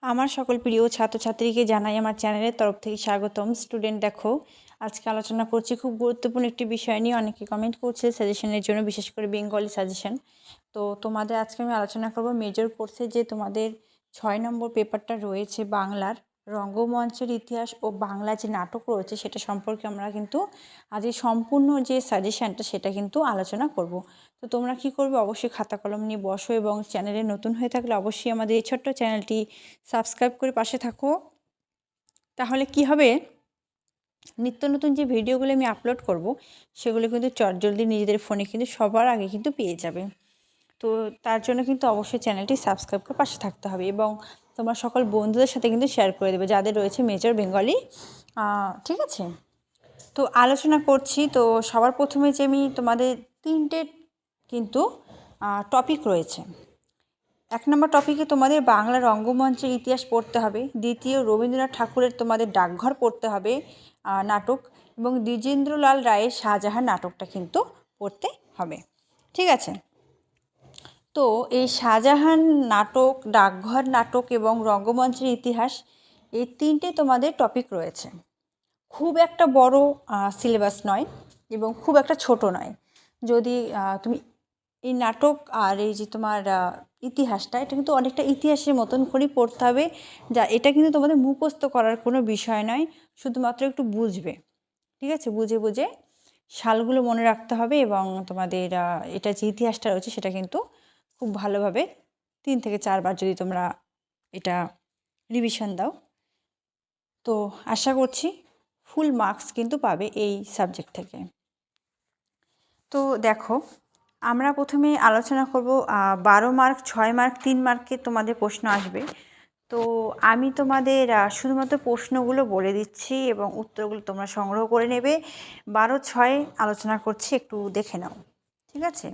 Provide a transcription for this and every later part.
আমার সকল প্রিয় ছাত্রছাত্রীকে জানাই আমার চ্যানেলের তরফ থেকে স্বাগতম। স্টুডেন্ট দেখো, আজকে আলোচনা করছি খুব গুরুত্বপূর্ণ একটি বিষয় নিয়ে। অনেকে কমেন্ট করছে সাজেশনের জন্য, বিশেষ করে বেঙ্গলি সাজেশন। তো তোমাদের আজকে আমি আলোচনা করব মেজর কোর্সে যে তোমাদের 6 নম্বর পেপারটা রয়েছে বাংলার রঙ্গমঞ্চের ইতিহাস ও বাংলা যে নাটক রয়েছে সেটা সম্পর্কে আমরা কিন্তু আজ এই সম্পূর্ণ যে সাজেশনটা সেটা কিন্তু আলোচনা করব। তো তোমরা কি করবে, অবশ্যই খাতা কলম নিয়ে বসো এবং চ্যানেলে নতুন হয়ে থাকলে অবশ্যই আমাদের এই ছোট্ট চ্যানেলটি সাবস্ক্রাইব করে পাশে থাকো। তাহলে কি হবে, নিত্য নতুন যে ভিডিওগুলো আমি আপলোড করব সেগুলো কিন্তু চটজলদি নিজেদের ফোনে কিন্তু সবার আগে কিন্তু পেয়ে যাবে। তো তার জন্য কিন্তু অবশ্যই চ্যানেলটি সাবস্ক্রাইব করে পাশে থাকতে হবে এবং তোমার সকল বন্ধুদের সাথে কিন্তু শেয়ার করে দেবে যাদের রয়েছে মেজর বেঙ্গলি। ঠিক আছে, তো আলোচনা করছি। তো সবার প্রথমে যে আমি তোমাদের 3টে কিন্তু টপিক রয়েছে। 1 নম্বর টপিকে তোমাদের বাংলা রঙ্গমঞ্চের ইতিহাস পড়তে হবে। দ্বিতীয়, রবীন্দ্রনাথ ঠাকুরের তোমাদের ডাকঘর পড়তে হবে নাটক, এবং দ্বিজেন্দ্রলাল রায়ের শাহজাহান নাটকটা কিন্তু পড়তে হবে। ঠিক আছে, তো এই শাহজাহান নাটক, ডাকঘর নাটক এবং রঙ্গমঞ্চের ইতিহাস, এই 3টে তোমাদের টপিক রয়েছে। খুব একটা বড় সিলেবাস নয় এবং খুব একটা ছোট নয়। যদি তুমি এই নাটক আর এই যে তোমার ইতিহাসটা, এটা কিন্তু অনেকটা ইতিহাসের মতন করেই পড়তে হবে। যা এটা কিন্তু তোমাদের মুখস্থ করার কোনো বিষয় নয়, শুধুমাত্র একটু বুঝবে। ঠিক আছে, বুঝে বুঝে সালগুলো মনে রাখতে হবে এবং তোমাদের এটা যে ইতিহাসটা রয়েছে সেটা কিন্তু খুব ভালোভাবে 3 থেকে 4 বার যদি তোমরা এটা রিভিশন দাও, তো আশা করছি ফুল মার্কস কিন্তু পাবে এই সাবজেক্ট থেকে। তো দেখো, আমরা প্রথমে আলোচনা করব 12 মার্ক, 6 মার্ক, 3 মার্কে তোমাদের প্রশ্ন আসবে। তো আমি তোমাদের শুধুমাত্র প্রশ্নগুলো বলে দিচ্ছি এবং উত্তরগুলো তোমরা সংগ্রহ করে নেবে। 12, 6 আলোচনা করছি, একটু দেখে নাও। ঠিক আছে,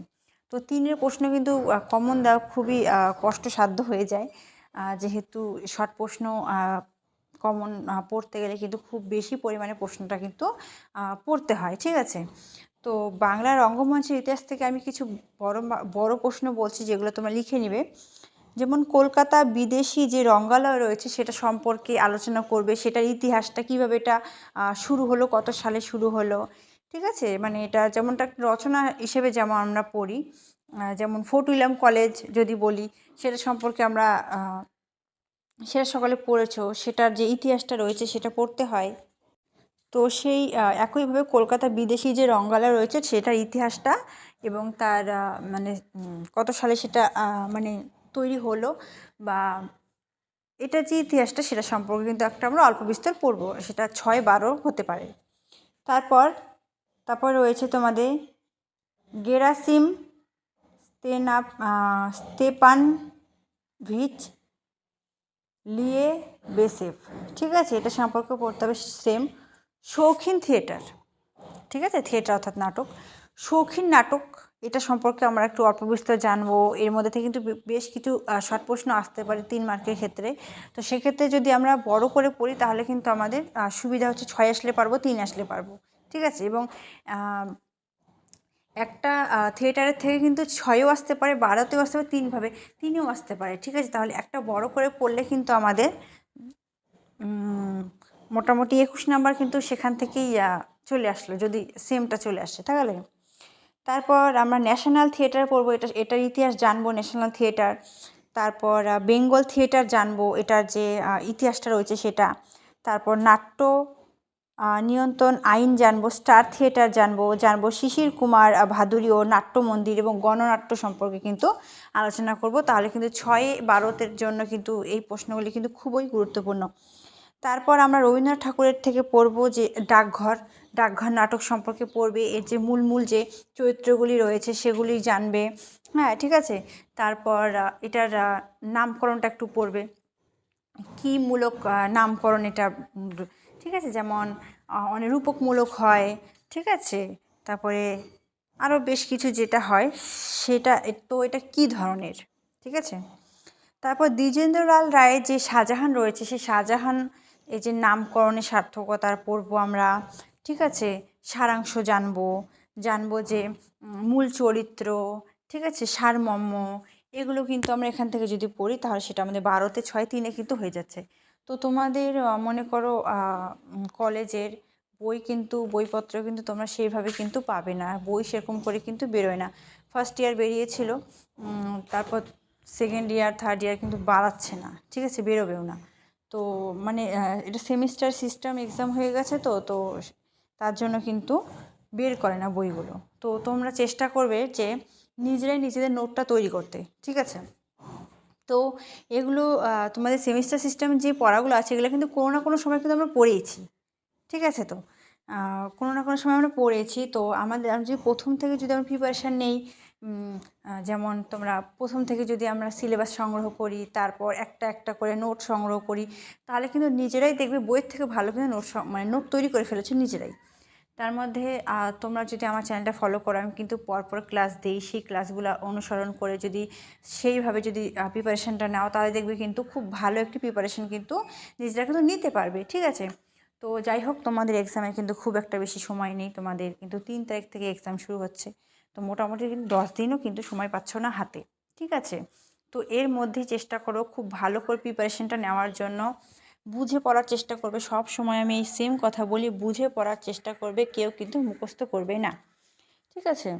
তো 3-এর প্রশ্ন কিন্তু কমন দেওয়া খুবই কষ্টসাধ্য হয়ে যায়, যেহেতু শর্ট প্রশ্ন কমন পড়তে গেলে কিন্তু খুব বেশি পরিমাণে প্রশ্নটা কিন্তু পড়তে হয়। ঠিক আছে, তো বাংলা রঙ্গমঞ্চের ইতিহাস থেকে আমি কিছু বড় প্রশ্ন বলছি যেগুলো তোমরা লিখে নিবে। যেমন কলকাতা বিদেশি যে রঙ্গালয় রয়েছে সেটা সম্পর্কে আলোচনা করবে, সেটার ইতিহাসটা কীভাবে এটা শুরু হলো, কত সালে শুরু হলো। ঠিক আছে, মানে এটা যেমনটা একটা রচনা হিসেবে যেমন আমরা পড়ি, যেমন ফোর্ট উইলিয়াম কলেজ যদি বলি, সেটা সম্পর্কে আমরা সেটা সকালে পড়েছো, সেটার যে ইতিহাসটা রয়েছে সেটা পড়তে হয়। তো সেই একইভাবে কলকাতা বিদেশি যে রঙ্গালয় রয়েছে সেটার ইতিহাসটা এবং তার মানে কত সালে সেটা মানে তৈরি হলো, বা এটা যে ইতিহাসটা সেটা সম্পর্কে কিন্তু একটা আমরা অল্প বিস্তর পড়বো, সেটা 6, 12 হতে পারে। তারপর রয়েছে তোমাদের গেরাসিম স্তেপানভিচ লিয়েবেসেভ। ঠিক আছে, এটা সম্পর্কে পড়তে হবে। সেম শৌখিন থিয়েটার, ঠিক আছে, থিয়েটার অর্থাৎ নাটক, শৌখিন নাটক, এটা সম্পর্কে আমরা একটু অল্প বিস্তর জানবো। এর মধ্যে থেকে কিন্তু বেশ কিছু শর্ট প্রশ্ন আসতে পারে 3 মার্কের ক্ষেত্রে। তো সেক্ষেত্রে যদি আমরা বড় করে পড়ি তাহলে কিন্তু আমাদের সুবিধা হচ্ছে 6 আসলে পারবো, 3 আসলে পারবো। ঠিক আছে, এবং একটা থিয়েটারের থেকে কিন্তু 6ও আসতে পারে, 12তেও আসতে পারে, 3ও আসতে পারে। ঠিক আছে, তাহলে একটা বড় করে পড়লে কিন্তু আমাদের মোটামুটি 21 নাম্বার কিন্তু সেখান থেকেই চলে আসলো, যদি সেমটা চলে আসে তাহলে। তারপর আমরা ন্যাশনাল থিয়েটার পড়বো, এটার ইতিহাস জানবো, ন্যাশনাল থিয়েটার। তারপর বেঙ্গল থিয়েটার জানবো, এটার যে ইতিহাসটা রয়েছে সেটা। তারপর নাট্য নিয়ন্ত্রণ আইন জানবো, স্টার থিয়েটার জানবো শিশির কুমার ভাদুরী ও নাট্য মন্দির এবং গণনাট্য সম্পর্কে কিন্তু আলোচনা করব। তাহলে কিন্তু 6, 12-এর জন্য কিন্তু এই প্রশ্নগুলি কিন্তু খুবই গুরুত্বপূর্ণ। তারপর আমরা রবীন্দ্রনাথ ঠাকুরের থেকে পড়ব যে ডাকঘর নাটক সম্পর্কে পড়বে, এর যে মূল যে চরিত্রগুলি রয়েছে সেগুলি জানবে। হ্যাঁ, ঠিক আছে, তারপর এটার নামকরণটা একটু পড়বে, কী মূলক নামকরণ এটা। ঠিক আছে, যেমন অনেক রূপকমূলক হয়। ঠিক আছে, তারপরে আরও বেশ কিছু যেটা হয় সেটা, তো এটা কী ধরনের। ঠিক আছে, তারপর দ্বিজেন্দ্রলাল রায়ের যে শাহজাহান রয়েছে সেই শাহজাহান এই যে নামকরণের সার্থকতার পড়বো আমরা। ঠিক আছে, সারাংশ জানবো যে মূল চরিত্র, ঠিক আছে, সারমর্ম, এগুলো কিন্তু আমরা এখান থেকে যদি পড়ি তাহলে সেটা আমাদের 12তে 6 3-এ কিন্তু হয়ে যাচ্ছে। তো তোমাদের মনে করো কলেজের বই কিন্তু বইপত্র কিন্তু তোমরা সেইভাবে কিন্তু পাবে না, বই সেরকম করে কিন্তু বেরোয় না। ফার্স্ট ইয়ার বেরিয়েছিল, তারপর সেকেন্ড ইয়ার থার্ড ইয়ার কিন্তু বাড়াচ্ছে না, ঠিক আছে, বেরোবেও না। তো মানে এটা সেমিস্টার সিস্টেম এক্সাম হয়ে গেছে, তো তো তার জন্য কিন্তু বের করে না বইগুলো। তো তোমরা চেষ্টা করবে যে নিজেরাই নিজেদের নোটটা তৈরি করতে, ঠিক আছে। তো এগুলো তোমাদের সেমিস্টার সিস্টেম যে পড়াগুলো আছে এগুলো কিন্তু কোনো না কোনো সময় কিন্তু আমরা পড়েইছি, ঠিক আছে। তো কোনো না কোনো সময় আমরা পড়েছি, তো আমাদের আমি যদি প্রথম থেকে যদি আমরা প্রিপারেশান নেই, যেমন তোমরা প্রথম থেকে যদি আমরা সিলেবাস সংগ্রহ করি, তারপর একটা একটা করে নোট সংগ্রহ করি, তাহলে কিন্তু নিজেরাই দেখবে বইয়ের থেকে ভালো কিন্তু নোট মানে নোট তৈরি করে ফেলেছো নিজেরাই। তার মধ্যে তোমরা যদি আমার চ্যানেলটা ফলো করো, আমি কিন্তু পরপর ক্লাস দিই, সেই ক্লাসগুলো অনুসরণ করে যদি সেইভাবে যদি প্রিপারেশানটা নাও, তাহলে দেখবে কিন্তু খুব ভালো একটি প্রিপারেশান কিন্তু নিজেরা কিন্তু নিতে পারবে, ঠিক আছে। তো যাই হোক, তোমাদের এক্সামে কিন্তু খুব একটা বেশি সময় নেই, তোমাদের কিন্তু 3 তারিখ থেকে এক্সাম শুরু হচ্ছে। তো মোটামুটি কিন্তু 10 দিনও কিন্তু সময় পাচ্ছ না হাতে, ঠিক আছে। তো এর মধ্যে চেষ্টা করো খুব ভালো করে প্রিপারেশানটা নেওয়ার জন্য, বুঝে পড়ার চেষ্টা করবে। সব সময় আমি এই সেম কথা বলি, বুঝে পড়ার চেষ্টা করবে, কেউ কিন্তু মুখস্থ করবে না, ঠিক আছে।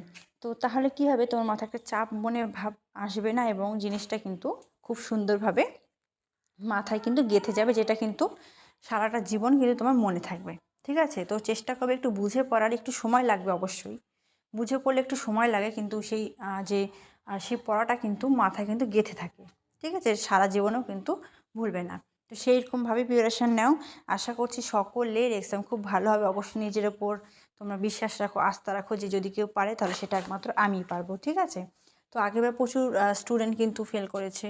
তো তাহলে কি হবে, তোমার মাথায় একটা চাপ মনে ভাব আসবে না, এবং জিনিসটা কিন্তু খুব সুন্দরভাবে মাথায় কিন্তু গেঁথে যাবে, যেটা কিন্তু সারাটা জীবন কিন্তু তোমার মনে থাকবে, ঠিক আছে। তো চেষ্টা করবে একটু বুঝে পড়ার, একটু সময় লাগবে অবশ্যই, বুঝে পড়লে একটু সময় লাগে, কিন্তু সেই সেই পড়াটা কিন্তু মাথায় কিন্তু গেঁথে থাকে, ঠিক আছে, সারা জীবনেও কিন্তু ভুলবে না। তো সেইরকমভাবে প্রিপারেশান নাও। আশা করছি সকলের এক্সাম খুব ভালো হবে। অবশ্যই নিজের ওপর তোমরা বিশ্বাস রাখো, আস্থা রাখো, যে যদি কেউ পারে তাহলে সেটা একমাত্র আমিই পারবো, ঠিক আছে। তো আগেরবার প্রচুর স্টুডেন্ট কিন্তু ফেল করেছে,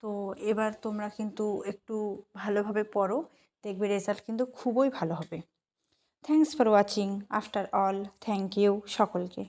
তো এবার তোমরা কিন্তু একটু ভালোভাবে পড়ো, দেখবে রেজাল্ট কিন্তু খুবই ভালো হবে। Thanks for watching. After all, thank you সকলকে।